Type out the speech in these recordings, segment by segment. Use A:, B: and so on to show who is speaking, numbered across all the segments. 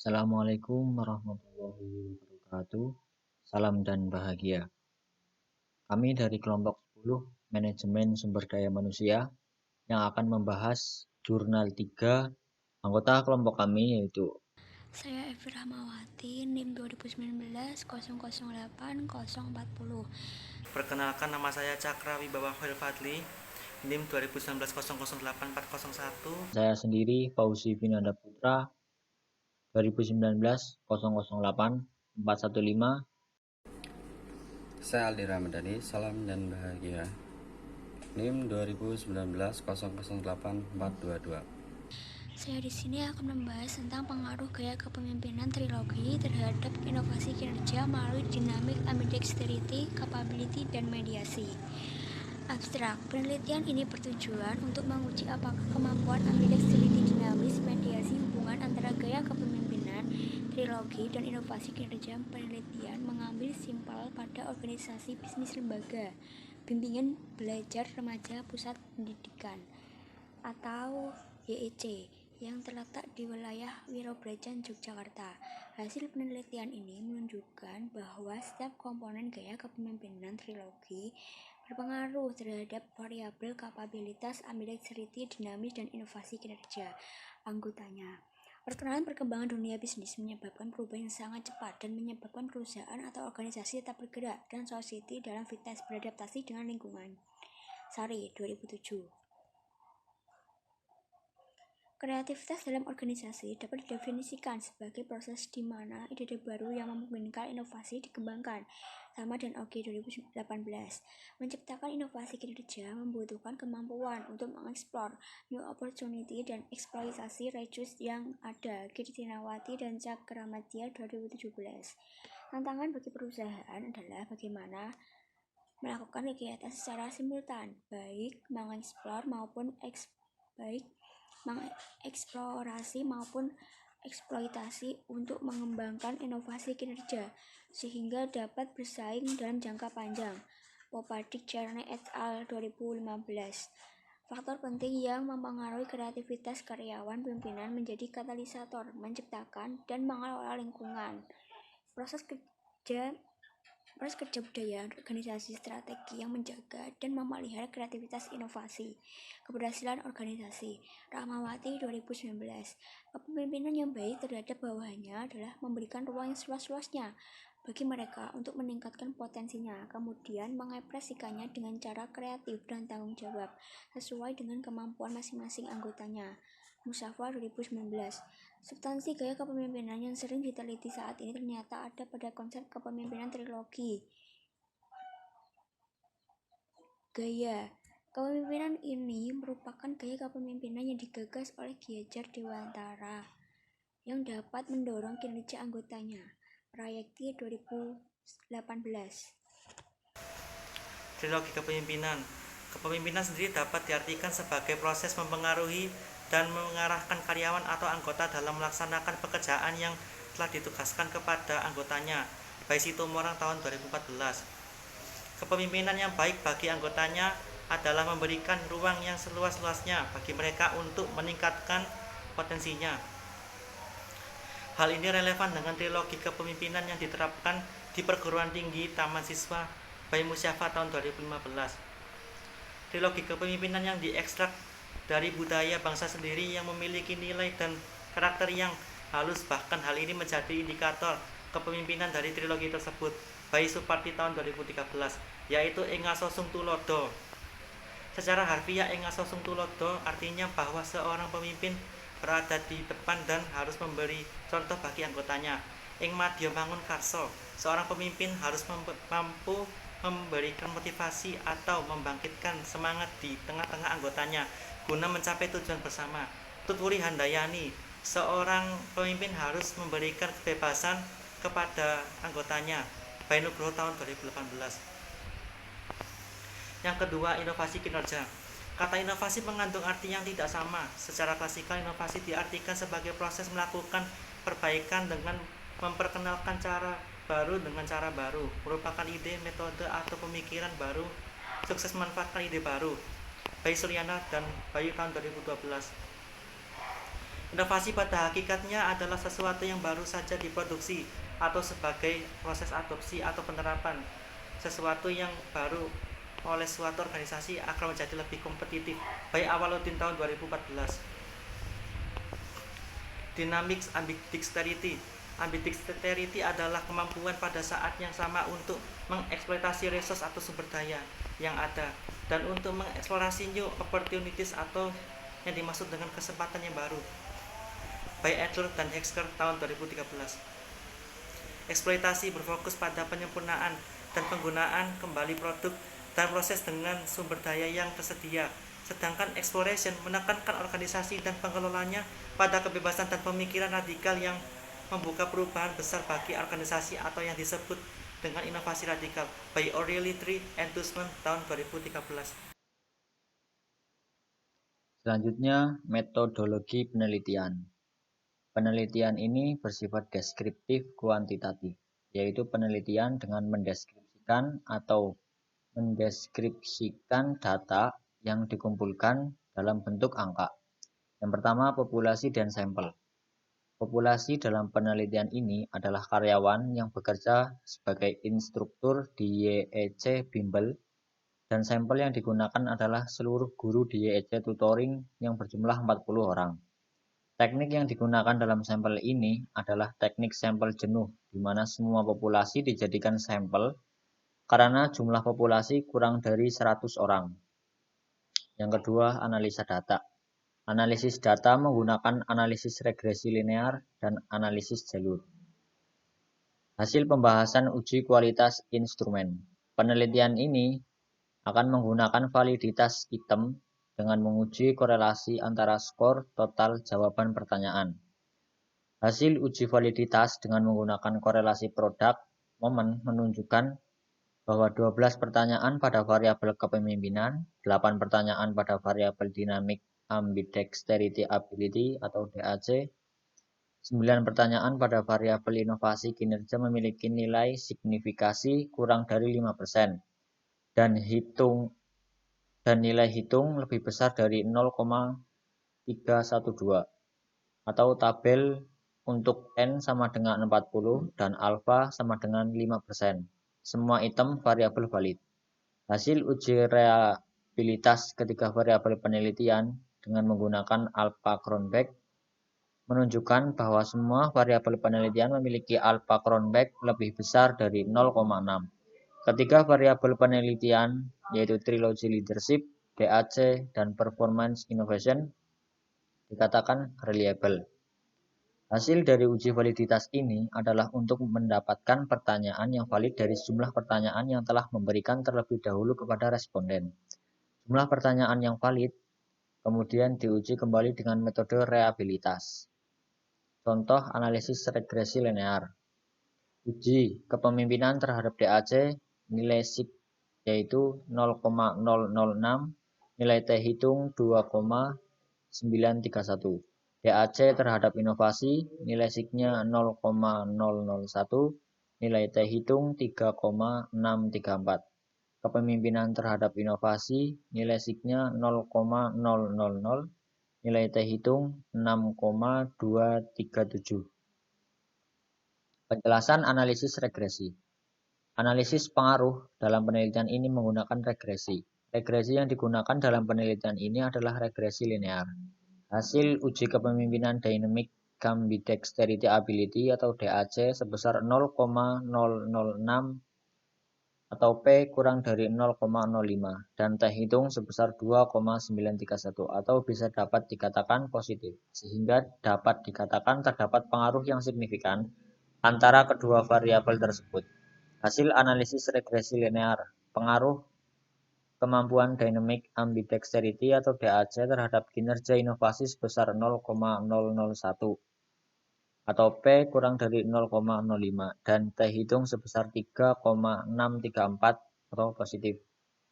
A: Assalamualaikum warahmatullahi wabarakatuh. Salam dan bahagia. Kami dari kelompok 10 Manajemen Sumber Daya Manusia yang akan membahas jurnal 3 anggota kelompok kami yaitu
B: Saya Evi Rahmawati, NIM 2019 008 040.
C: Perkenalkan, nama saya Cakra Wibawa Khairul Fadli, NIM 2019 008 401.
A: saya sendiri Fauzi Vinanda Putra 2019 008 415.
D: Saya Aldi Ramadhani, salam dan bahagia. NIM 2019 008 422.
B: Saya di sini akan membahas tentang pengaruh gaya kepemimpinan trilogi terhadap inovasi kinerja melalui dinamik ambidexterity, capability, dan mediasi. Abstrak, penelitian ini bertujuan untuk menguji apakah kemampuan ambidexterity dinamis mediasi hubungan antara gaya kepemimpinan, trilogi, dan inovasi kinerja. Penelitian mengambil sampel pada organisasi bisnis lembaga, bimbingan belajar remaja pusat pendidikan, atau YEC, yang terletak di wilayah Wirobrajan, Yogyakarta. Hasil penelitian ini menunjukkan bahwa setiap komponen gaya kepemimpinan trilogi berpengaruh terhadap variabel kapabilitas, ambidexterity, dinamis, dan inovasi kinerja anggotanya. Perkembangan dunia bisnis menyebabkan perubahan yang sangat cepat dan menyebabkan perusahaan atau organisasi tetap bergerak dan society dalam fitness beradaptasi dengan lingkungan. Sari, 2007. Kreativitas dalam organisasi dapat didefinisikan sebagai proses di mana ide-ide baru yang memungkinkan inovasi dikembangkan. Sama dan Oki 2018. Menciptakan inovasi kinerja membutuhkan kemampuan untuk mengeksplor new opportunity dan eksploitasi resource yang ada. Kirtinawati dan Cakramadya 2017. Tantangan bagi perusahaan adalah bagaimana melakukan kegiatan secara simultan, baik mengeksplor maupun mengeksplorasi maupun eksploitasi untuk mengembangkan inovasi kinerja sehingga dapat bersaing dalam jangka panjang. Popadik Charney et al. 2015. Faktor penting yang mempengaruhi kreativitas karyawan pimpinan menjadi katalisator menciptakan dan mengelola lingkungan. Proses kerja budaya organisasi strategi yang menjaga dan memelihara kreativitas inovasi. Keberhasilan organisasi. Rahmawati 2019. Kepemimpinan yang baik terhadap bawahannya adalah memberikan ruang yang seluas-luasnya bagi mereka untuk meningkatkan potensinya, kemudian mengekspresikannya dengan cara kreatif dan tanggung jawab sesuai dengan kemampuan masing-masing anggotanya. Musafa 2019. Substansi gaya kepemimpinan yang sering diteliti saat ini ternyata ada pada konsep kepemimpinan trilogi. Gaya kepemimpinan ini merupakan gaya kepemimpinan yang digagas oleh Giajar Dewantara yang dapat mendorong kinerja anggotanya. Prayekti 2018.
C: Trilogi kepemimpinan. Kepemimpinan sendiri dapat diartikan sebagai proses mempengaruhi dan mengarahkan karyawan atau anggota dalam melaksanakan pekerjaan yang telah ditugaskan kepada anggotanya. By Situmorang tahun 2014. Kepemimpinan yang baik bagi anggotanya adalah memberikan ruang yang seluas-luasnya bagi mereka untuk meningkatkan potensinya. Hal ini relevan dengan trilogi kepemimpinan yang diterapkan di perguruan tinggi Taman Siswa Bayi Musyafa tahun 2015. Trilogi kepemimpinan yang diekstrak dari budaya bangsa sendiri yang memiliki nilai dan karakter yang halus, bahkan hal ini menjadi indikator kepemimpinan dari trilogi tersebut. Bayi Suparti tahun 2013, yaitu Engaso Sung Tulodo. Secara harfiah, Engaso Sung Tulodo artinya bahwa seorang pemimpin berada di depan dan harus memberi contoh bagi anggotanya. Ing Madya Mangun Karso, seorang pemimpin harus mampu memberikan motivasi atau membangkitkan semangat di tengah-tengah anggotanya guna mencapai tujuan bersama. Tutwuri Handayani, seorang pemimpin harus memberikan kebebasan kepada anggotanya. Bayi Nugroho tahun 2018. Yang kedua, inovasi kinerja. Kata inovasi mengandung arti yang tidak sama. Secara klasikal, inovasi diartikan sebagai proses melakukan perbaikan dengan memperkenalkan cara baru dengan cara baru, merupakan ide, metode, atau pemikiran baru, sukses memanfaatkan ide baru. Bayi Suryana dan Bayu tahun 2012. Inovasi pada hakikatnya adalah sesuatu yang baru saja diproduksi atau sebagai proses adopsi atau penerapan sesuatu yang baru oleh suatu organisasi agar menjadi lebih kompetitif. Baik Awaludin tahun 2014. Dynamics ambidexterity. Ambidexterity adalah kemampuan pada saat yang sama untuk mengeksploitasi resource atau sumber daya yang ada dan untuk mengeksplorasi new opportunities atau yang dimaksud dengan kesempatan yang baru. By Adler dan Hexker tahun 2013. Eksploitasi berfokus pada penyempurnaan dan penggunaan kembali produk dan proses dengan sumber daya yang tersedia. Sedangkan exploration menekankan organisasi dan pengelolanya pada kebebasan dan pemikiran radikal yang membuka perubahan besar bagi organisasi atau yang disebut dengan inovasi radikal. By O'Reilly Tree Enthusement tahun 2013.
A: Selanjutnya, metodologi penelitian. Penelitian ini bersifat deskriptif kuantitatif, yaitu penelitian dengan mendeskripsikan data yang dikumpulkan dalam bentuk angka. Yang pertama, populasi dan sampel. Populasi dalam penelitian ini adalah karyawan yang bekerja sebagai instruktur di YEC Bimbel, dan sampel yang digunakan adalah seluruh guru di YEC Tutoring yang berjumlah 40 orang. Teknik yang digunakan dalam sampel ini adalah teknik sampel jenuh, di mana semua populasi dijadikan sampel karena jumlah populasi kurang dari 100 orang. Yang kedua, analisa data. Analisis data menggunakan analisis regresi linear dan analisis jalur. Hasil pembahasan uji kualitas instrumen. Penelitian ini akan menggunakan validitas item dengan menguji korelasi antara skor total jawaban pertanyaan. Hasil uji validitas dengan menggunakan korelasi produk momen menunjukkan bahwa 12 pertanyaan pada variabel kepemimpinan, 8 pertanyaan pada variabel dynamic ambidexterity ability atau DAC, 9 pertanyaan pada variabel inovasi kinerja memiliki nilai signifikasi kurang dari 5%, dan nilai hitung lebih besar dari 0,312 atau tabel untuk N sama dengan 40 dan alfa sama dengan 5%. Semua item variabel valid. Hasil uji reliabilitas ketiga variabel penelitian dengan menggunakan alpha Cronbach menunjukkan bahwa semua variabel penelitian memiliki alpha Cronbach lebih besar dari 0,6. Ketiga variabel penelitian, yaitu Trilogy Leadership, DAC, dan Performance Innovation, dikatakan reliable. Hasil dari uji validitas ini adalah untuk mendapatkan pertanyaan yang valid dari sejumlah pertanyaan yang telah memberikan terlebih dahulu kepada responden. Jumlah pertanyaan yang valid kemudian diuji kembali dengan metode reliabilitas. Contoh analisis regresi linear. Uji kepemimpinan terhadap DAC, nilai sig yaitu 0,006, nilai T hitung 2,931. DAC terhadap inovasi, nilai sig-nya 0,001, nilai T hitung 3,634. Kepemimpinan terhadap inovasi, nilai sig-nya 0,000, nilai T hitung 6,237. Penjelasan analisis regresi. Analisis pengaruh dalam penelitian ini menggunakan regresi. Regresi yang digunakan dalam penelitian ini adalah regresi linear. Hasil uji kepemimpinan Dynamic Ambidexterity Ability atau DAC sebesar 0,006 atau P kurang dari 0,05 dan T hitung sebesar 2,931 atau bisa dapat dikatakan positif, sehingga dapat dikatakan terdapat pengaruh yang signifikan antara kedua variabel tersebut. Hasil analisis regresi linear, pengaruh kemampuan dynamic ambidexterity atau DAC terhadap kinerja inovasi sebesar 0,001 atau P kurang dari 0,05 dan T hitung sebesar 3,634 atau positif.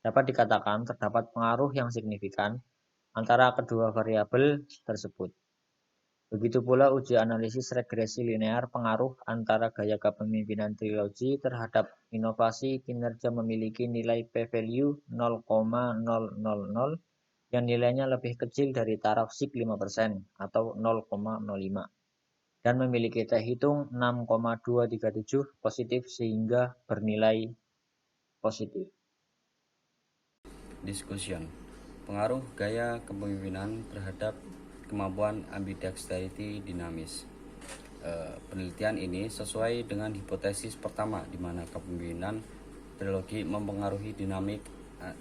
A: Dapat dikatakan terdapat pengaruh yang signifikan antara kedua variabel tersebut. Begitu pula uji analisis regresi linear pengaruh antara gaya kepemimpinan trilogi terhadap inovasi kinerja memiliki nilai p-value 0,000 yang nilainya lebih kecil dari taraf SIP 5% atau 0,05 dan memiliki teh hitung 6,237 positif sehingga bernilai positif.
D: Discussion. Pengaruh gaya kepemimpinan terhadap kemampuan ambidexterity dinamis. Penelitian ini sesuai dengan hipotesis pertama di mana kepemimpinan trilogi mempengaruhi dinamik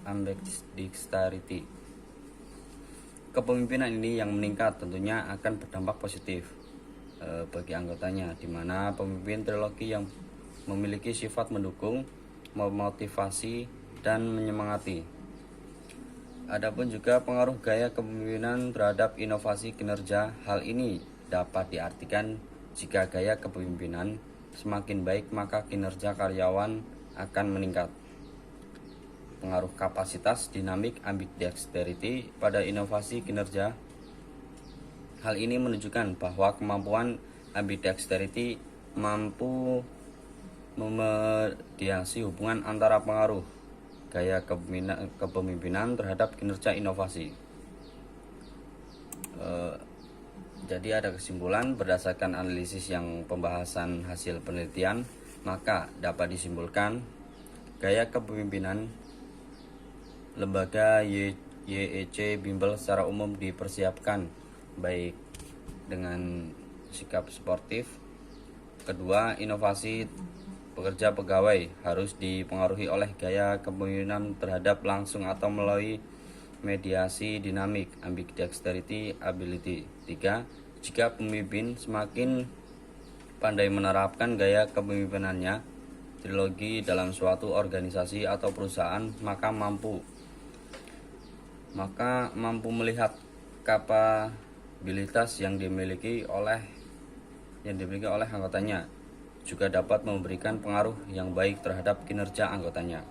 D: ambidexterity. Kepemimpinan ini yang meningkat tentunya akan berdampak positif bagi anggotanya, di mana pemimpin trilogi yang memiliki sifat mendukung, memotivasi, dan menyemangati. Adapun juga pengaruh gaya kepemimpinan terhadap inovasi kinerja. Hal ini dapat diartikan jika gaya kepemimpinan semakin baik maka kinerja karyawan akan meningkat. Pengaruh kapasitas dinamik ambidexterity pada inovasi kinerja. Hal ini menunjukkan bahwa kemampuan ambidexterity mampu memediasi hubungan antara pengaruh gaya kepemimpinan terhadap kinerja inovasi. Jadi ada kesimpulan berdasarkan analisis yang pembahasan hasil penelitian, maka dapat disimpulkan gaya kepemimpinan lembaga YEC Bimbel secara umum dipersiapkan baik dengan sikap sportif. Kedua, inovasi pekerja pegawai harus dipengaruhi oleh gaya kepemimpinan terhadap langsung atau melalui mediasi dinamik ambidexterity ability. 3. Jika pemimpin semakin pandai menerapkan gaya kepemimpinannya trilogi dalam suatu organisasi atau perusahaan, maka mampu melihat kapabilitas yang dimiliki oleh anggotanya, juga dapat memberikan pengaruh yang baik terhadap kinerja anggotanya.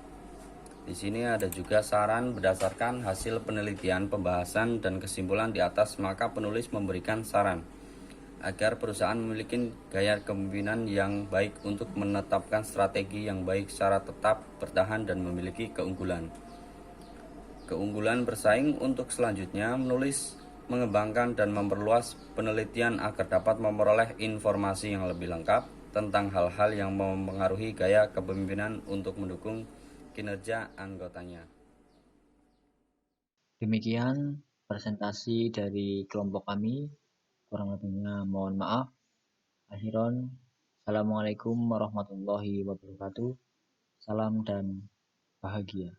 D: Di sini ada juga saran berdasarkan hasil penelitian, pembahasan, dan kesimpulan di atas, maka penulis memberikan saran agar perusahaan memiliki gaya kepemimpinan yang baik untuk menetapkan strategi yang baik secara tetap, bertahan, dan memiliki keunggulan bersaing. Untuk selanjutnya, menulis mengembangkan dan memperluas penelitian agar dapat memperoleh informasi yang lebih lengkap tentang hal-hal yang mempengaruhi gaya kepemimpinan untuk mendukung kinerja anggotanya.
A: Demikian presentasi dari kelompok kami. Kurang lebihnya mohon maaf. Akhiron, Assalamualaikum warahmatullahi wabarakatuh. Salam dan bahagia.